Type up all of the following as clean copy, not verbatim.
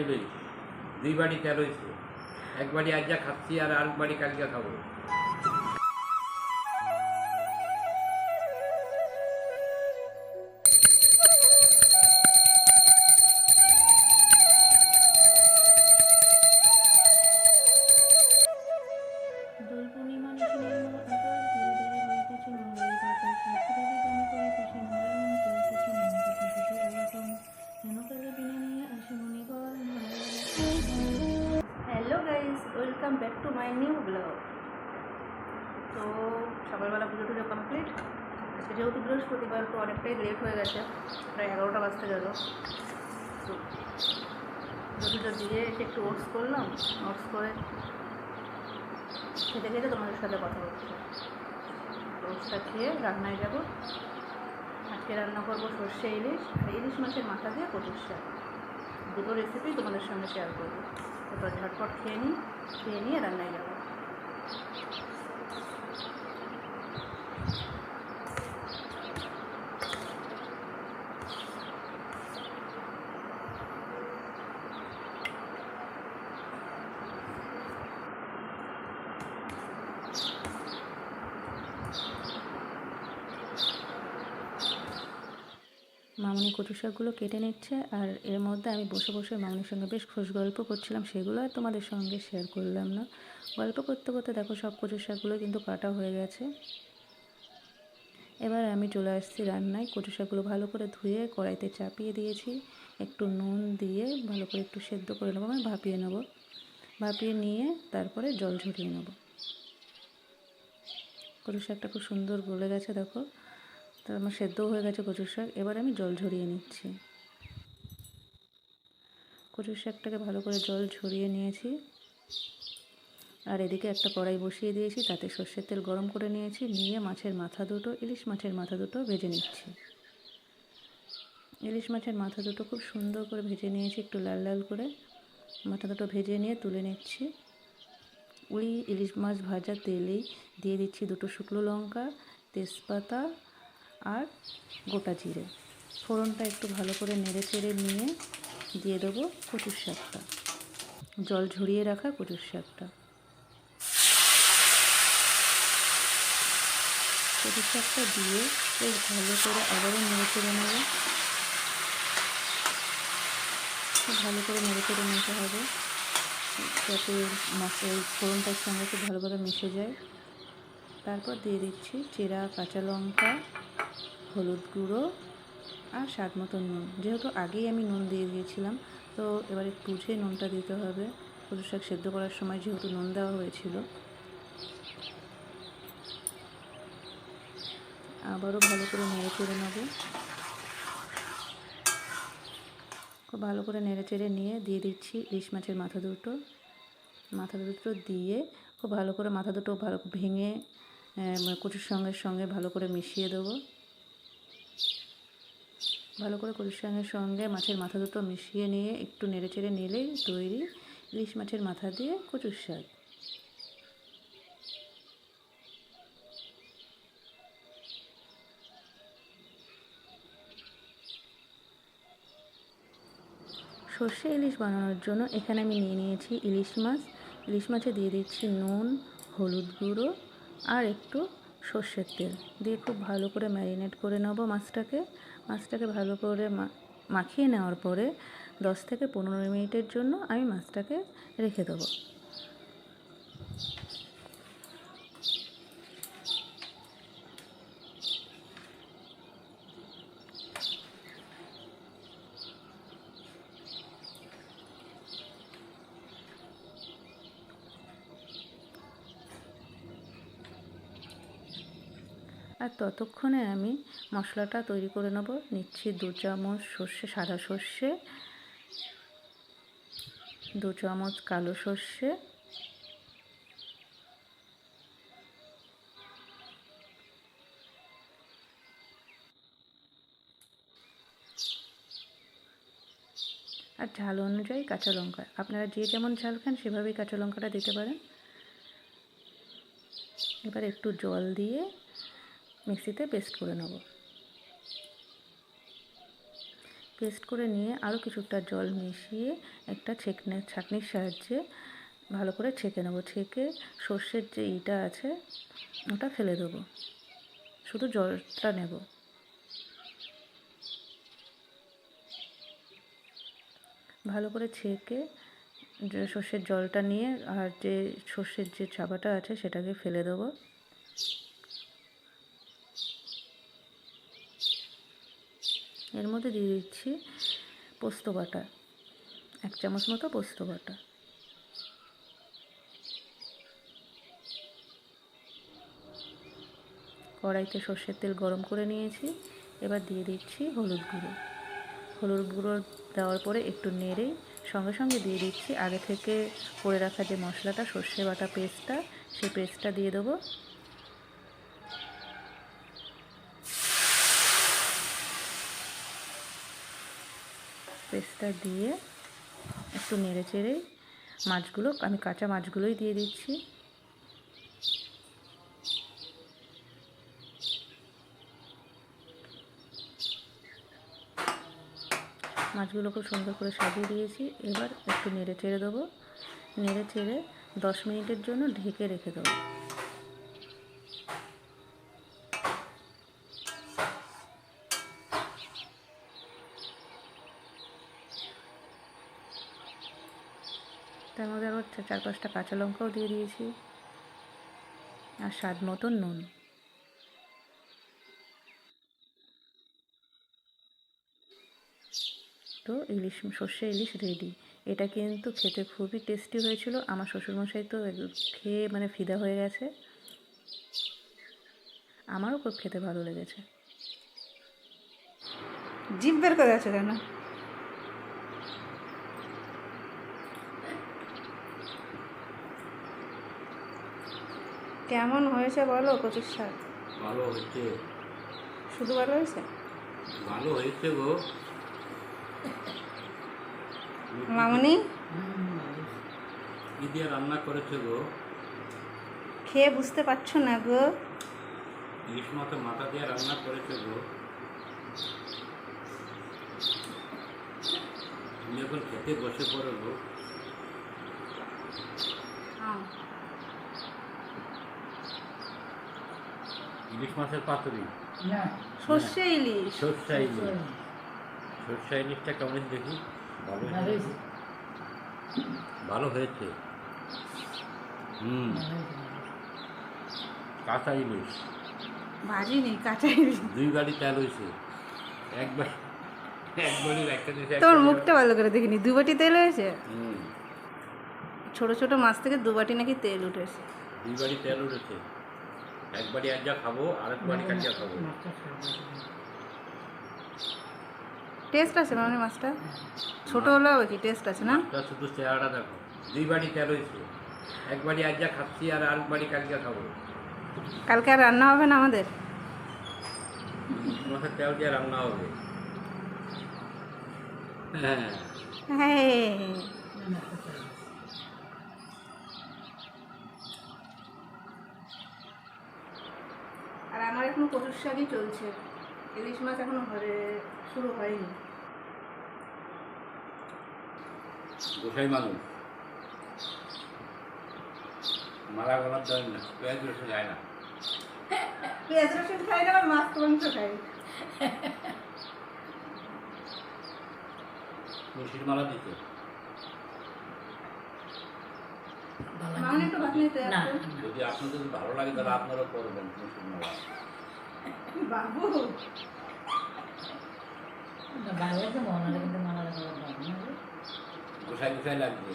হইলই, 2 বাড়ি তেল হয়েছে। 1 বাড়ি আজ যা খাচ্ছি আর 1 বাড়ি কালকে খাবো। দোল পূর্ণিমা নিশি নির্মল আকার ধীরে ধীরে বইতেছে মঙ্গল বাতাস সাথীদেবী গানে করে খুশি মঙ্গলমন চলতেছে মনটাকে খুশি আলাপন যেন কালে বিনে নিয়ে আসে মণিবর hello guys, welcome back to my new blog. তো সকালবেলা পুজো টুজো কমপ্লিট। আজকে যেহেতু বৃহস্পতিবার তো অনেকটাই লেট হয়ে গেছে, প্রায় 11টা বাজতে গেল। তো পুজো দিয়ে এসে একটু ওটস করলাম, ওটস করে খেতে খেতে তোমাদের সাথে কথা হচ্ছে। রোজটা খেয়ে রান্নায় যাব। আজকে রান্না করবো সর্ষে ইলিশ আর ইলিশ মাছের মাথা দিয়ে কচুর শাক। দুটো রেসিপি তোমাদের সঙ্গে শেয়ার করবো। তারপর ঝটপট খেয়ে নিয়ে রান্নায় যাব। মামনি কচু শাকগুলো কেটে নিচ্ছে, আর এর মধ্যে আমি বসে বসে মামনির সঙ্গে বেশ খোশ গল্প করছিলাম। সেগুলো আর তোমাদের সঙ্গে শেয়ার করলাম না। গল্প করতে করতে দেখো সব কচু শাকগুলো কিন্তু কাটা হয়ে গেছে। এবার আমি চলে আসছি রান্নায়। কচু শাকগুলো ভালো করে ধুয়ে কড়াইতে চাপিয়ে দিয়েছি। একটু নুন দিয়ে ভালো করে একটু সেদ্ধ করে নেবো, মানে ভাপিয়ে নেবো। ভাপিয়ে নিয়ে তারপরে জল ঝরিয়ে নেব। কচু শাকটা খুব সুন্দর গলে গেছে দেখো। তার আমার সেদ্ধও হয়ে গেছে কচুর শাক। এবার আমি জল ঝরিয়ে নিচ্ছি। কচুর শাকটাকে ভালো করে জল ঝরিয়ে নিয়েছি। আর এদিকে একটা কড়াই বসিয়ে দিয়েছি, তাতে সর্ষের তেল গরম করে নিয়েছি। নিয়ে মাছের মাথা দুটো, ইলিশ মাছের মাথা দুটো ভেজে নিচ্ছি। ইলিশ মাছের মাথা দুটো খুব সুন্দর করে ভেজে নিয়েছি, একটু লাল লাল করে। মাথা দুটো ভেজে নিয়ে তুলে নিচ্ছি। ওই ইলিশ মাছ ভাজা তেলেই দিয়ে দিচ্ছি 2টো শুকনো লঙ্কা, তেজপাতা আর গোটা জিরে। ফোড়নটা একটু ভালো করে নেড়ে চেড়ে নিয়ে দিয়ে দেবো কচুর শাকটা, জল ঝরিয়ে রাখা কচুর শাকটা। কচুর শাকটা দিয়ে বেশ ভালো করে আবারও নেড়ে চেড়ে নেব। খুব ভালো করে নেড়ে চেড়ে নিতে হবে, যাতে মাছের ফোড়নটার সঙ্গে খুব ভালোভাবে মিশে যায়। তারপর দিয়ে দিচ্ছি চেরা কাঁচা লঙ্কা, হলুদ গুঁড়ো আর স্বাদ মতো নুন। যেহেতু আগেই আমি নুন দিয়ে দিয়েছিলাম, তো এবার একটু বুঝে নুনটা দিতে হবে। কচু শাক সেদ্ধ করার সময় যেহেতু নুন দেওয়া হয়েছিল। আবারও ভালো করে নেড়ে চেড়ে নেব। খুব ভালো করে নেড়ে চেড়ে নিয়ে দিয়ে দিচ্ছি ইলিশ মাছের মাথা দুটো দিয়ে খুব ভালো করে মাথা দুটো ভালো ভেঙে কচুর সঙ্গে ভালো করে মিশিয়ে দেবো। ভালো করে কচুর সঙ্গে মাছের মাথা দুটো মিশিয়ে নিয়ে একটু নেড়ে চেড়ে নিলেই তৈরি ইলিশ মাছের মাথা দিয়ে কচুর শাক। সর্ষে ইলিশ বানানোর জন্য এখানে আমি নিয়ে নিয়েছি ইলিশ মাছ। ইলিশ মাছে দিয়ে দিচ্ছি নুন, হলুদ গুঁড়ো আর একটু সর্ষের তেল দিয়ে খুব ভালো করে ম্যারিনেট করে নেব মাছটাকে ভালো করে মাখিয়ে নেওয়ার পরে 10 থেকে 15 মিনিটের জন্য আমি মাছটাকে রেখে দেবো। আর ততক্ষণে আমি মশলাটা তৈরি করে নেব। নিচ্ছি 2 চামচ সাদা সর্ষে, 2 চামচ কালো সর্ষে, আর ঝাল অনুযায়ী কাঁচা লঙ্কা। আপনারা যে যেমন ঝাল খান সেভাবেই কাঁচা লঙ্কাটা দিতে পারেন। এবার একটু জল দিয়ে মিক্সিতে পেস্ট করে নেব। পেস্ট করে নিয়ে আরও কিছুটা জল মিশিয়ে একটা ছাঁকনির সাহায্যে ভালো করে ছেঁকে নেবো। ছেঁকে সর্ষের যে ইটা আছে ওটা ফেলে দেবো, শুধু জলটা নেব। ভালো করে ছেঁকে সর্ষের জলটা নিয়ে আর যে সর্ষের যে চাপাটা আছে সেটাকে ফেলে দেবো। এর মধ্যে দিয়ে দিচ্ছি পোস্ত বাটা, 1 চামচ মতো পোস্ত বাটা। কড়াইতে সর্ষের তেল গরম করে নিয়েছি, এবার দিয়ে দিচ্ছি হলুদ গুঁড়ো। হলুদ গুঁড়ো দেওয়ার পরে একটু নেড়েই সঙ্গে সঙ্গে দিয়ে দিচ্ছি আগে থেকে করে রাখা যে মশলাটা, সর্ষে বাটা পেস্টটা, সেই পেস্টটা দিয়ে দেবো। পেস্টটা দিয়ে একটু নেড়ে চেড়ে মাছগুলো, আমি কাঁচা মাছগুলোই দিয়ে দিচ্ছি। মাছগুলো খুব সুন্দর করে সাজিয়ে দিয়েছি। এবার একটু নেড়ে চেড়ে দেবো। নেড়ে চেড়ে 10 মিনিটের জন্য ঢেকে রেখে দেবো। তার মধ্যে আবার 4-5টা কাঁচা লঙ্কাও দিয়ে দিয়েছি আর স্বাদ মতো নুন। তো সর্ষে ইলিশ রেডি। এটা কিন্তু খেতে খুবই টেস্টি হয়েছিল। আমার শ্বশুরমশাই তো খেয়ে মানে ফিদা হয়ে গেছে। আমারও খুব খেতে ভালো লেগেছে। জিভ বের করে আছে কেন? কেমন হয়েছে বলো কচুর শাক? ভালো হয়েছে। শুধু ভালো হয়েছে? ভালো হয়েছে গো মামুনি কি দিয়ে রান্না করেছে গো? খেয়ে বুঝতে পারছো না গো? ইলিশ মাছের মাথা দিয়ে রান্না করেছে গো। তুমি এখন খেতে বসে পড়ো গো। ইলিশ মাছের পাতুরি, সর্ষে ইলিশ। সর্ষে ইলিশ। সর্ষে ইলিশটা কেমন দেখি? ভালো হয়েছে। ভালো হয়েছে। কাঁচা ইলিশ, ভাজি নেই, কাঁচা ইলিশ। 2 বাটি তেল হয়েছে। একবারই একটা দিয়েছে। তোর মুখটা ভালো করে দেখিনি। 2 বাটি তেল হয়েছে? ছোট ছোট মাছ থেকে 2 বাটি নাকি তেল উঠেছে। 2 বাটি তেল উঠেছে। একবারই এক যা খাবো, আরেক বাটি কাটিয়া খাবো। টেস্ট আছে মানে মাছটা ছোট হলেও কি টেস্ট আছে না? তার শুধু চেহারাটা দেখো। 2 বাটি তেল হয়েছে। একবারই এক যা খাচ্ছি আর আরেক বাটি কাটিয়া খাবো। কালকে আর রান্না হবে না আমাদের? মাছের তেল দিয়ে রান্না হবে। হ্যাঁ। আর আমার এখনো কচুর শাকই চলছে, ইলিশ মাছ এখনো শুরু হয়নি। গোসাই মানুষ মারা গলার দেয় না, পেঁয়াজ রসুন খায় না। পেঁয়াজ রসুন খাই না, আবার মাছ মাংস খাই। মুর্শির মালা দিতে যদি আপনাদের ভালো লাগে তাহলে আপনারাও করবেন মুর্শির মালা। বাবু গোসাই গোসাই লাগবে,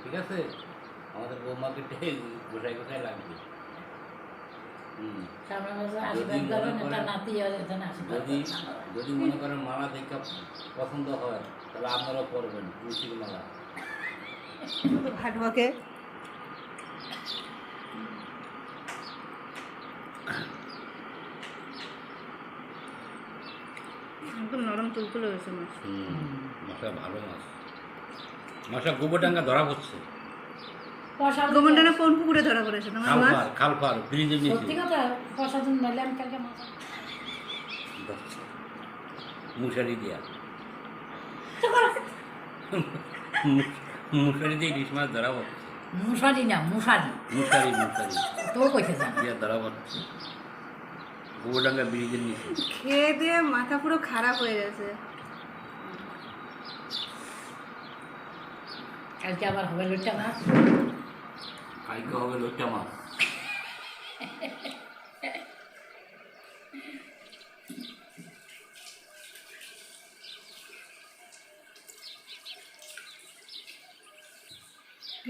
ঠিক আছে? আমাদের বৌমাকে গোসাই গোসাই লাগবে। যদি মনে করেন মালা দেখে পছন্দ হয় তাহলে আপনারাও করবেন মুর্শির মালা। ভাটবাকে একদম নরম তুলতুলে হয়েছে মাছ। মাছটা ভালো মাছ। মাছটা গোবরডাঙ্গা ধরা পড়ছে। গোবরডাঙ্গা কোন পুকুরে ধরা পড়েছে তোমার মাছ? খালপার ব্রিজের নিচে। সত্যি কথা, প্রসাদন নইলে আমি কালকে মাছ মুশারি দিয়া মুশারিতে ইলিশ মাছ ধরা পড়ছে। মশারি না মশারি মুশারি মুশারি তো কইতে জান দিয়া ধরা পড়ছে গোবরডাঙ্গা ব্রিজের নিচে। খেয়ে দিয়ে মাথা পুরো খারাপ হয়ে গেছে। কালকে আবার হবে লইটা মাছ কালকে হবে লোকটা মাছ।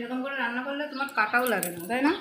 এরকম করে রান্না করলে তোমার কাটাও লাগে না, তাই না?